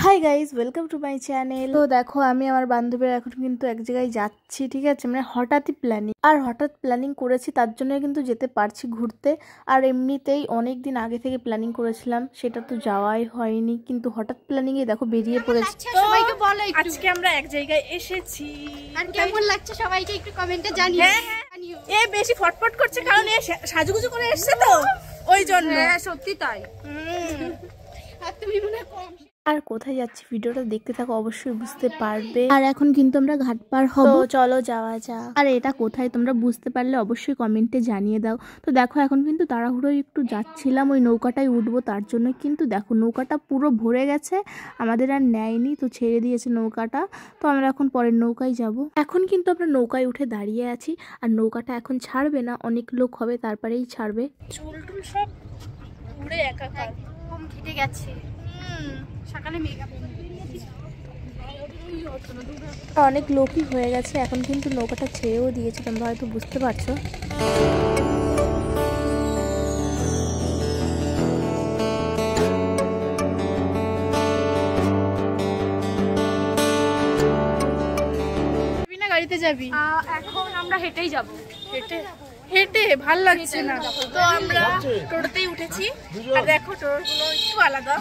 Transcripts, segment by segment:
Hi guys, welcome to my channel. তো দেখো, আমি আমার বান্ধবীরা এখন কিন্তু এক জায়গায় যাচ্ছি, ঠিক আছে? মানে হঠাৎ প্ল্যানিং করেছি, তার জন্য কিন্তু যেতে পারছি ঘুরতে। আর এমনিতেই অনেক দিন আগে থেকে প্ল্যানিং করেছিলাম, সেটা তো যাওয়াই হয়নি, কিন্তু হঠাৎ প্ল্যানিং এ দেখো বেরিয়ে পড়েছি। সবাইকে বলো আজকে আমরা এক জায়গায় এসেছি, আর কেমন লাগছে সবাইকে একটু কমেন্টে জানিও। এ বেশি ফটফট করছে কারণ এ সাজুগুজু করে এসেছে তো, ওই জন্য। হ্যাঁ সত্যি তাই। আর তুমি মনে কম। আর কোথায় যাচ্ছি ভিডিওটা দেখতে থাকো, অবশ্যই বুঝতে পারবে। আর এখন কিন্তু আমরা ঘাট পার হব, চলো যাওয়া যাক। আর এটা কোথায় তোমরা বুঝতে পারলে অবশ্যই কমেন্টে জানিয়ে দাও। তো দেখো, এখন কিন্তু তাড়াহুড়োই একটু যাচ্ছিলাম, ওই নৌকাটায় উঠবো, তার জন্য কিন্তু দেখো নৌকাটা পুরো ভরে গেছে, আমাদের আর নেয়নি, তো ছেড়ে দিয়েছে নৌকাটা। তো আমরা এখন পরের নৌকায় যাব। এখন কিন্তু আমরা নৌকায় উঠে দাঁড়িয়ে আছি, আর নৌকাটা এখন ছাড়বে না, অনেক লোক হবে তারপরেই ছাড়বে। চুল টুল সব উড়ে একাকার, কম ঘেটে গেছে। সকালে মেকআপ অনেক লোকই হয়ে গেছে, এখন কিন্তু নৌকাটা ছেড়েও দিয়েছে, তোমরা হয়তো বুঝতে পারছো। গাড়িতে যাবি? এখন আমরা হেঁটেই যাব। হেঁটে ভাল লাগছে না, তো আমরা টোটোতেই উঠেছি। আর দেখো টোটোগুলো একটু আলাদা,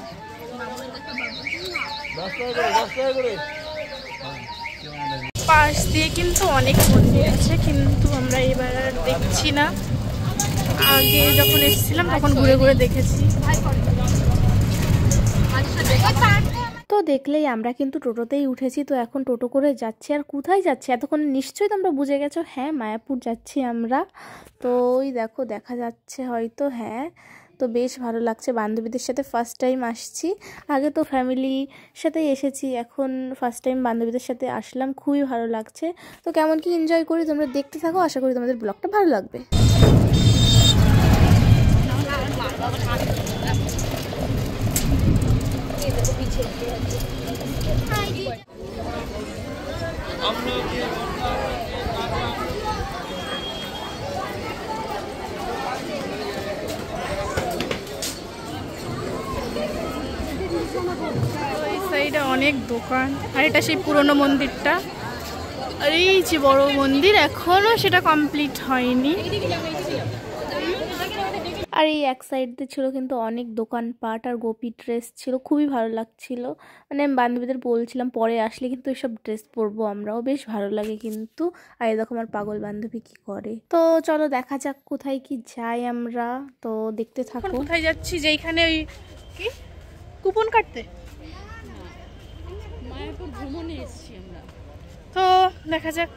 পাশ দিয়ে কিন্তু অনেক মন্দির আছে, কিন্তু আমরা এবার আর দেখছি না। আগে যখন এসেছিলাম তখন ঘুরে ঘুরে দেখেছি। তো দেখলেই আমরা কিন্তু টোটোতেই উঠেছি, তো এখন টোটো করে যাচ্ছি। আর কোথায় যাচ্ছি এতক্ষণ নিশ্চয়ই তোমরা বুঝে গেছো, হ্যাঁ মায়াপুর যাচ্ছি আমরা। তো ওই দেখো দেখা যাচ্ছে হয়তো, হ্যাঁ। তো বেশ ভালো লাগছে, বান্ধবীদের সাথে ফার্স্ট টাইম আসছি। আগে তো ফ্যামিলির সাথেই এসেছি, এখন ফার্স্ট টাইম বান্ধবীদের সাথে আসলাম, খুবই ভালো লাগছে। তো কেমন কি এনজয় করি তোমরা দেখতে থাকো, আশা করি তোমাদের ব্লগটা ভালো লাগবে। এই সাইডে অনেক দোকান, আর এটা সেই পুরনো মন্দিরটা। আর এই যে বড় মন্দির, এখনো সেটা কমপ্লিট হয়নি। আর এই এক সাইড দিয়ে ছিল কিন্তু অনেক দোকানপাট, আর গোপী ড্রেস ছিল, খুবই ভালো লাগছিল। মানে আমি বান্ধবীদের বলছিলাম পরে আসলে কিন্তু এইসব ড্রেস পরবো আমরাও, বেশ ভালো লাগে কিন্তু। আর এই দেখো আমার পাগল বান্ধবী কি করে। তো চলো দেখা যাক কোথায় কি যাই আমরা, তো দেখতে থাকো। কোথায় যাচ্ছি? যেখানে ওই কি কুপন কাটতে, মায়াপুর ভ্রমণে এসেছি আমরা। তো দেখা যাক,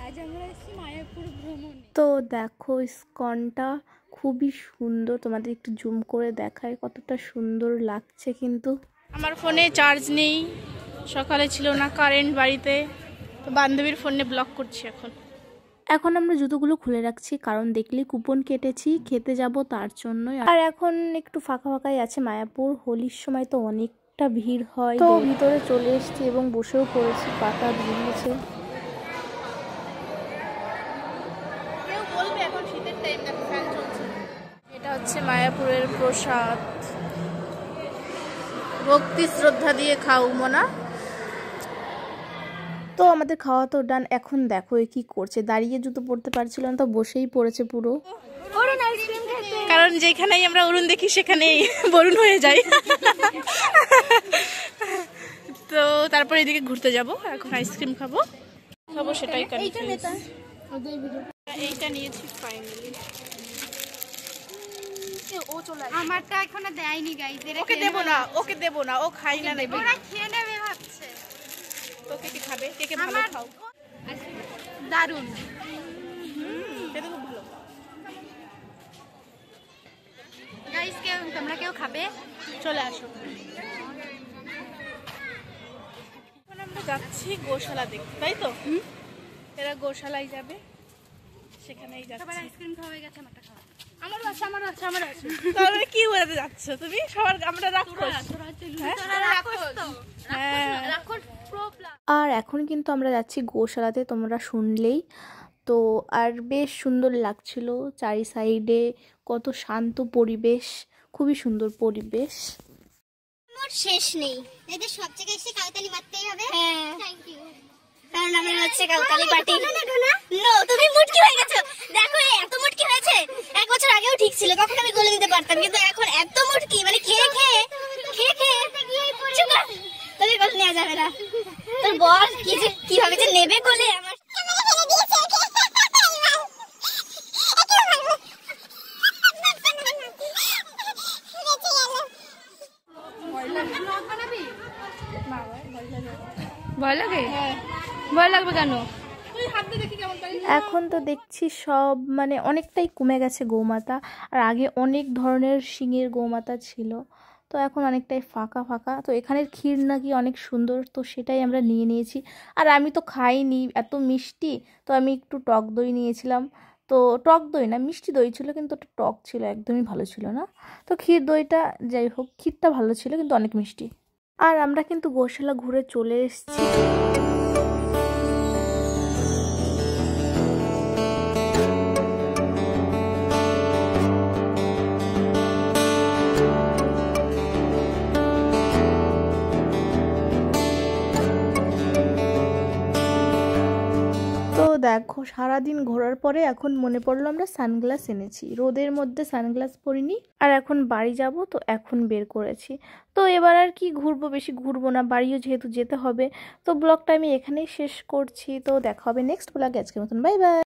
আজ আমরা এসেছি মায়াপুর ভ্রমণে। তো দেখো ইস্কনটা খুবই সুন্দর, তোমাদের একটু জুম করে দেখায় কতটা সুন্দর লাগছে কিন্তু। আমার ফোনে চার্জ নেই, সকালে ছিল না কারেন্ট বাড়িতে, তো বান্ধবীর ফোনে ব্লক করছি এখন আমরা জুতোগুলো খুলে রাখছি, কারণ দেখলেই কুপন কেটেছি, খেতে যাব তার জন্যই। আর এখন একটু ফাঁকা ফাঁকাই আছে মায়াপুর, হোলির সময় তো অনেকটা ভিড় হয়। তো ভিতরে চলে এসেছি এবং বসেও পড়েছি, পাতা ভিড়েছে। এটা হচ্ছে মায়াপুরের প্রসাদ, ভক্তি শ্রদ্ধা দিয়ে খাও মনা। তো আমাদের খাওয়া তো ডান, এখন দেখো এ কি করছে, দাঁড়িয়ে জুতো পরতে পারছিল না, তো বসেই পড়েছে পুরো। কারণ যেখানেই আমরা অরুণ দেখি সেখানেই বরুণ হয়ে যায়। তো তারপর এদিকে ঘুরতে যাব, এখন আইসক্রিম খাবো সেটাই কনফিউজ। এইটা নিয়েছি ফাইনালি। ও চলে আসে, আমারটা এখনো দেয়নি গাইস। ওকে দেব না, ও খাই না নেবে, ওরা খেয়ে নেবে ভাবছে। তো কে খাবে? কে ভালো খাও, দারুন। এটা খুব ভালো গাইস। তোমরা কেউ খাবে? চলে আসো। এখন আমরা যাচ্ছি গোশালা দেখতে, তাই তো? এরা গোশালায় যাবে, সেখানেই যাচ্ছি। সবার আইসক্রিম খাওয়া হয়ে গেছে, আমারটা খাওয়া। আমারও আছে। তাহলে কি বলতে যাচ্ছ তুমি? সবার আমরা রাক্ষস। আর এখন কিন্তু আমরা যাচ্ছি গোশালাতে, তোমরা শুনলেই তো। আর বেশ সুন্দর লাগছিল, চারি সাইডে কত শান্ত পরিবেশ, খুবই সুন্দর পরিবেশ। মোর শেষ নেই, এদের সব জায়গায় এসে কাউতালি মারতেই হবে। হ্যাঁ থ্যাংক ইউ, কারণ আমি হচ্ছে কাউতালি পার্টি। নো তুমি মুটকি হয়ে গেছো, দেখো এত মুটকি হয়েছে। 1 বছর আগেও ঠিক ছিল, তখন আমি গলে দিতে পারতাম, কিন্তু এখন এত মুটকি মানে খেয়ে খেয়ে তোদের গলে নেওয়া যাবে না। তোর বল কি যে কিভাবে যে নেবে গলে আমার ভয় লাগে? ভয় লাগবে কেন? এখন তো দেখছি সব মানে অনেকটাই কমে গেছে গৌমাতা। আর আগে অনেক ধরনের শিঙের গৌমাতা ছিল, তো এখন অনেকটাই ফাঁকা ফাঁকা। তো এখানের ক্ষীর নাকি অনেক সুন্দর, তো সেটাই আমরা নিয়ে নিয়েছি। আর আমি তো খাইনি, এত মিষ্টি, তো আমি একটু টক দই নিয়েছিলাম। তো টক দই না, মিষ্টি দই ছিল, কিন্তু ওটা টক ছিল, একদমই ভালো ছিল না। তো ক্ষীর দইটা যাই হোক, ক্ষীরটা ভালো ছিল কিন্তু অনেক মিষ্টি। আর আমরা কিন্তু গোশালা ঘুরে চলে এসেছি। তো দেখো সারাদিন ঘোরার পরে এখন মনে পড়লো আমরা সানগ্লাস এনেছি, রোদের মধ্যে সানগ্লাস পরিনি। আর এখন বাড়ি যাব, তো এখন বের করেছি। তো এবার আর কি ঘুরবো, বেশি ঘুরবো না, বাড়িও যেহেতু যেতে হবে। তো ব্লগটা আমি এখানেই শেষ করছি, তো দেখা হবে নেক্সট ব্লগে। আজকের মতন বাই বাই।